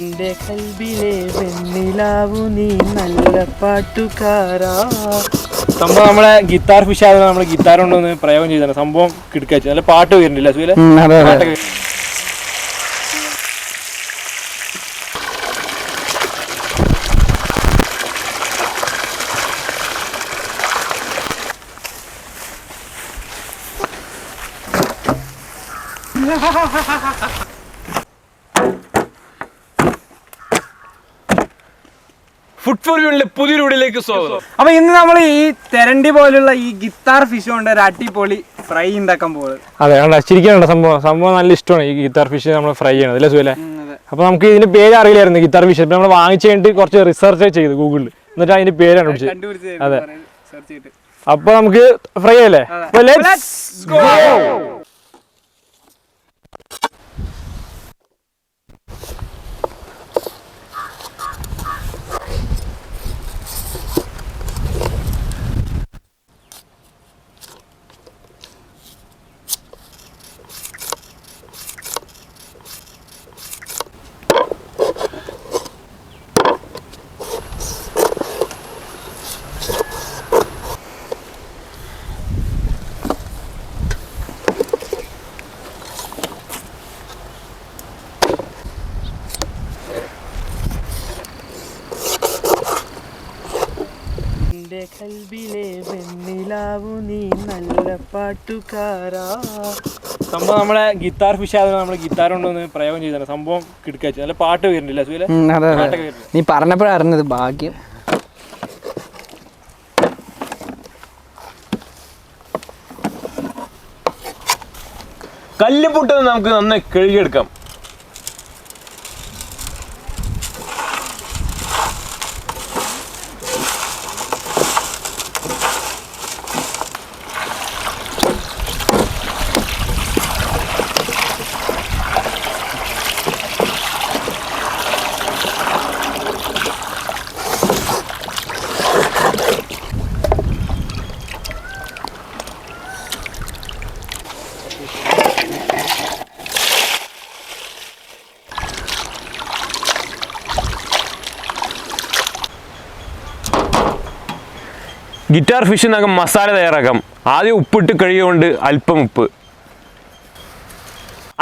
എന്റെ കൽബിലെ വെണ്ണിലാവു നീ നല്ല പാട്ടുകാരാ. സംഭവം നമ്മളെ ഗിത്താർ ഫിഷ് ആയത് നമ്മള് ഗിത്താർ കൊണ്ടൊന്ന് പ്രയോഗം ചെയ്താണ്. സംഭവം കിടക്കാച്ചു നല്ല പാട്ട് വരുന്നില്ല സുഖിലെ പാട്ടൊക്കെ. ഫുഡ് ഫോർ യൂണിലെ പുതിയൊരു വീഡിയോയിലേക്ക് സ്വാഗതം. അപ്പൊ ഇന്ന് നമ്മൾ ഈ തെരണ്ടി പോലുള്ള ഈ ഗിത്താർ ഫിഷ് കൊണ്ട് ഒരു അടിപൊളി ഫ്രൈ ഉണ്ടാക്കാൻ പോകുന്നത്. അതെ, ശരിക്കും സംഭവം നല്ല ഇഷ്ടമാണ് ഈ ഗിത്താർ ഫിഷ് നമ്മൾ ഫ്രൈ ചെയ്യണത് അല്ലേ സുഖല്ലേ? അപ്പൊ നമുക്ക് ഇതിന്റെ പേര് അറിയില്ലായിരുന്നു ഗിത്താർ ഫിഷ്. ഇപ്പൊ നമ്മൾ വാങ്ങിച്ചു കഴിഞ്ഞിട്ട് കുറച്ച് റിസർച്ച് ചെയ്തു ഗൂഗിളിൽ, എന്നിട്ട് അതിന്റെ പേര് കണ്ടുപിടിച്ചത്. അതെ, അപ്പൊ നമുക്ക് ഫ്രൈ അല്ലേ? എന്റെ കൽബിലെ വെണ്ണിലാവു നീ നല്ല പാട്ടുകാരാ. സംഭവം നമ്മളെ ഗിത്താർ ഫിഷ് ആയത് നമ്മള് ഗിത്താർ കൊണ്ടൊന്ന് പ്രയോഗം ചെയ്താണ്. സംഭവം കിടക്കാച്ചു നല്ല പാട്ട് വരുന്നില്ല സുഖിലെ? നീ പറഞ്ഞപ്പോഴാണ് അറിഞ്ഞത്. ഭാഗ്യം. കല്ല് പൊട്ടുന്നത് നമുക്ക് നന്നായി കഴുകിയെടുക്കാം. ഗിറ്റാർ ഫിഷ് നമുക്ക് മസാല തയ്യാറാക്കാം. ആദ്യം ഉപ്പിട്ട് കഴുകിക്കൊണ്ട് അല്പം ഉപ്പ്,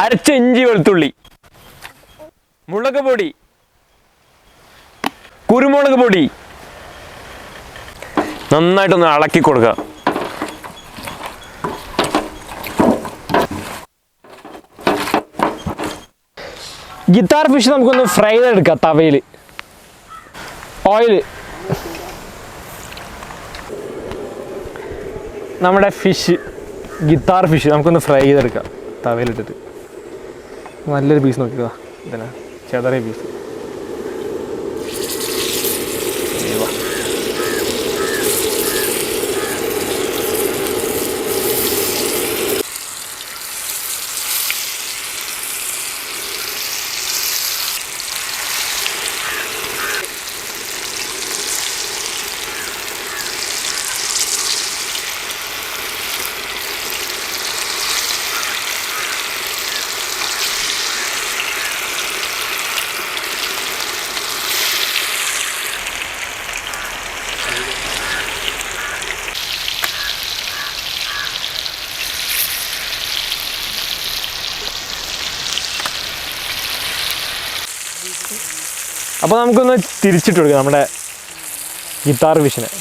അരച്ച ഇഞ്ചി വെളുത്തുള്ളി, മുളക് പൊടി, കുരുമുളക് പൊടി നന്നായിട്ടൊന്ന് ഇളക്കി കൊടുക്കുക. ഗിത്താർ ഫിഷ് നമുക്കൊന്ന് ഫ്രൈ ചെയ്തെടുക്കാം. തവയിൽ ഓയിൽ, നമ്മുടെ ഫിഷ് ഗിത്താർ ഫിഷ് നമുക്കൊന്ന് ഫ്രൈ ചെയ്തെടുക്കാം തവയിലിട്ടിട്ട്. നല്ലൊരു പീസ് നോക്കുക, ഇതിനാ ചെതറിയ പീസ്. അപ്പോൾ നമുക്കൊന്ന് തിരിച്ചിട്ട് കൊടുക്കാം നമ്മുടെ ഗിത്താർ ഫിഷിനെ.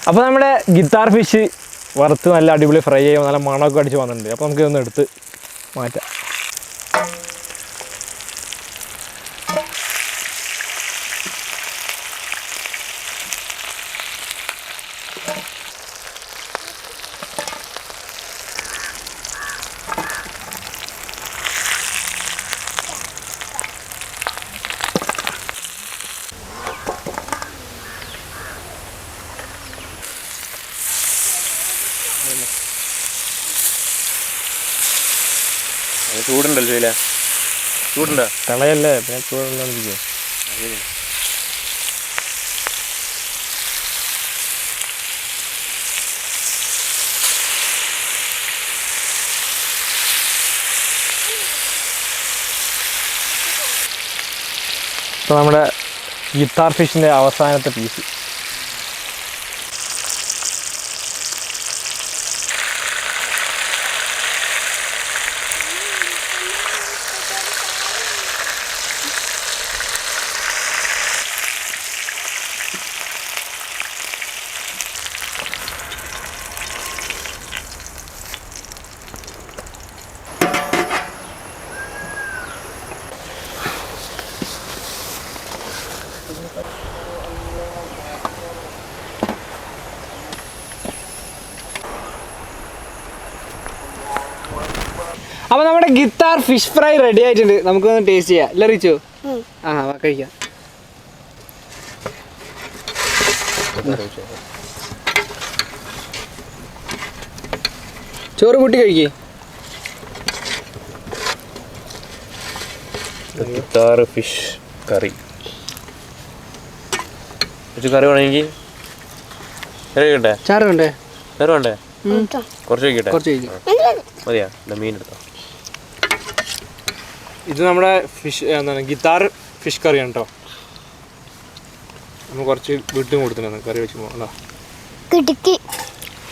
അപ്പോൾ നമ്മുടെ ഗിത്താർ ഫിഷ് വറുത്ത് നല്ല അടിപൊളി ഫ്രൈ ചെയ്യുമ്പോൾ നല്ല മണമൊക്കെ അടിച്ച് വന്നിട്ടുണ്ട്. അപ്പോൾ നമുക്ക് ഇതൊന്ന് എടുത്ത് മാറ്റാം. ചൂടുണ്ടല്ലോ ഇല്ല, ചൂടുണ്ടോ? കളയല്ലേ പിന്നെ ചൂടുണ്ടോ? ഇപ്പോൾ നമ്മുടെ ഗിത്താർ ഫിഷിൻ്റെ അവസാനത്തെ പീസ്. അപ്പോൾ നമ്മുടെ ഗിത്താർ ഫിഷ് ഫ്രൈ റെഡി ആയിട്ടുണ്ട്. നമുക്കൊന്ന് ടേസ്റ്റ് ചെയ്യാം. അല്ല റിച്ചു? ആ കഴിക്കാം. ചോറ് കൂട്ടി കഴിക്കേ. Guitar fish curry. കറി വേണമെങ്കിൽ കഴിക്കട്ടെ? ചാറ് വേണ്ടേ? വേറെ വേണ്ടേ? കുറച്ച് കഴിക്കട്ടെ? കുറച്ച് കഴിക്കാം. മതിയാ? മീൻ എടുത്തോ. ഇത് നമ്മുടെ ഫിഷ് എന്താണ് ഗിത്താർ ഫിഷ് കറിയാണ് കേട്ടോ. നമ്മൾ കുറച്ച് വീട്ടും കൊടുത്തിട്ടുണ്ട് കറി വെച്ച് പോകണ്ട.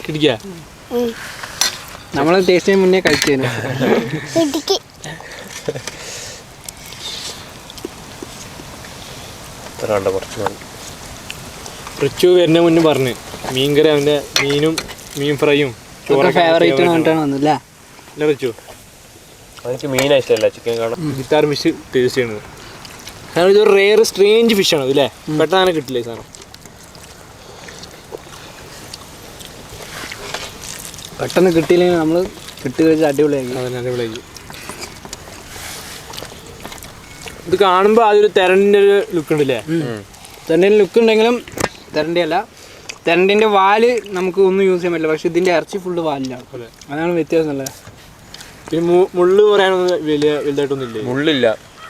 കിടിക്കാ നമ്മൾ ടേസ്റ്റ് ചെയ്യാൻ മുന്നേ കഴിച്ചേനു. റിച്ചു വരുന്ന മുന്നേ പറഞ്ഞ് മീൻകറി അവൻ്റെ മീനും മീൻ ഫ്രൈയും ഫേവറേറ്റ് വന്നില്ല. അല്ല റിച്ചു? എനിക്ക് മീനാ ഇഷ്ടമല്ല, ചിക്കൻ കാണാം. ഗിത്താർ ഫിഷ് ടേസ്റ്റ് ചെയ്യണത് കാരണം ഇതൊരു റെയർ സ്ട്രേഞ്ച് ഫിഷാണ് അല്ലേ, പെട്ടെന്ന് അങ്ങനെ കിട്ടില്ല ഈ സാധനം. പെട്ടെന്ന് കിട്ടിയില്ലെങ്കിൽ നമ്മൾ കിട്ടി കഴിച്ച് അടിപൊളിയാക്കി. അതിന് അടിപൊളിയാക്കി. ഇത് കാണുമ്പോൾ അതൊരു തെരണ്ടിൻ്റെ ഒരു ലുക്ക് ഉണ്ടല്ലേ. തെരണ്ടിൻ്റെ ലുക്ക് ഉണ്ടെങ്കിലും തെരണ്ടി അല്ല, തെരണ്ടിൻ്റെ വാല് നമുക്ക് ഒന്നും യൂസ് ചെയ്യാൻ പറ്റില്ല. പക്ഷെ ഇതിൻ്റെ ഇറച്ചി ഫുള്ള് വാലിലാണ്. അതാണ് വ്യത്യാസം അല്ലേ. പിന്നെ മുള്ള് പറയാനൊന്നും വലുതായിട്ടൊന്നും ഇല്ല. മുള്ളില്ല,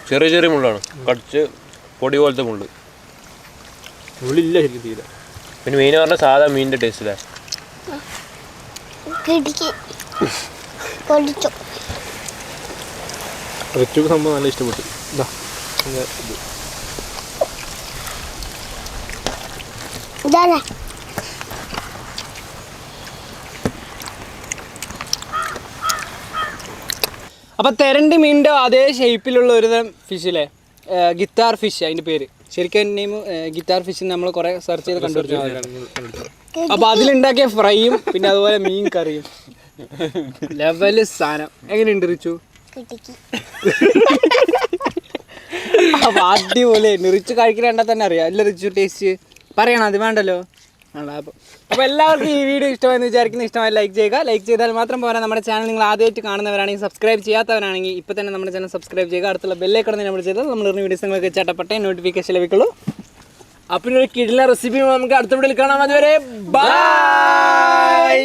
ചെറിയ ചെറിയ മുള്ളാണ്, കടിച്ച് പൊടി പോലത്തെ മുള്ള്. മുള്ളില്ല ശരിക്കും തീരെ. പിന്നെ മീൻ പറഞ്ഞാൽ സാധാ മീനിൻ്റെ ടേസ്റ്റ് അല്ലേ. റിച്ചുക്ക് സംഭവം നല്ല ഇഷ്ടപ്പെട്ടു. അപ്പോൾ തെരണ്ടി മീനിൻ്റെ അതേ ഷേപ്പിലുള്ള ഒരു തരം ഫിഷില്ലേ, ഗിത്താർ ഫിഷ് അതിൻ്റെ പേര്. ശരിക്കും നെയിം ഗിത്താർ ഫിഷ് നമ്മൾ കുറേ സെർച്ച് ചെയ്ത് കണ്ടുപിടിച്ചു. അപ്പോൾ അതിലുണ്ടാക്കിയ ഫ്രൈയും പിന്നെ അതുപോലെ മീൻ കറിയും ലെവല് സാധനം. എങ്ങനെയുണ്ട് റിച്ചു? അപ്പോൾ അടിപൊളി. റിച്ചു കഴിക്കുന്ന കണ്ടാൽ തന്നെ അറിയാം. അല്ല റിച്ചു ടേസ്റ്റ് പറയണം, അത് വേണ്ടല്ലോ. അപ്പോൾ എല്ലാവർക്കും ഈ വീഡിയോ ഇഷ്ടമായെന്ന് വിചാരിക്കുന്ന, ഇഷ്ടമായി ലൈക്ക് ചെയ്യുക. ലൈക്ക് ചെയ്താൽ മാത്രം പോരാ, നമ്മുടെ ചാനൽ നിങ്ങൾ ആദ്യമായിട്ട് കാണുന്നവരാണെങ്കിൽ, സബ്സ്ക്രൈബ് ചെയ്യാത്തവരാണെങ്കിൽ ഇപ്പോൾ തന്നെ നമ്മുടെ ചാനൽ സബ്സ്ക്രൈബ് ചെയ്യുക. അടുത്തുള്ള ബെല്ലേക്കടന്ന് നമ്മൾ ചെയ്താൽ നമ്മൾ വീഡിയോസ് നിങ്ങൾക്ക് ചട്ടപ്പെട്ടേ നോട്ടിഫിക്കേഷൻ ലഭിക്കുള്ളൂ. അപ്പോൾ ഒരു കിടിലൻ റെസിപ്പി നമുക്ക് അടുത്ത വീഡിയോയിൽ കാണാം. അതുവരെ ബൈ.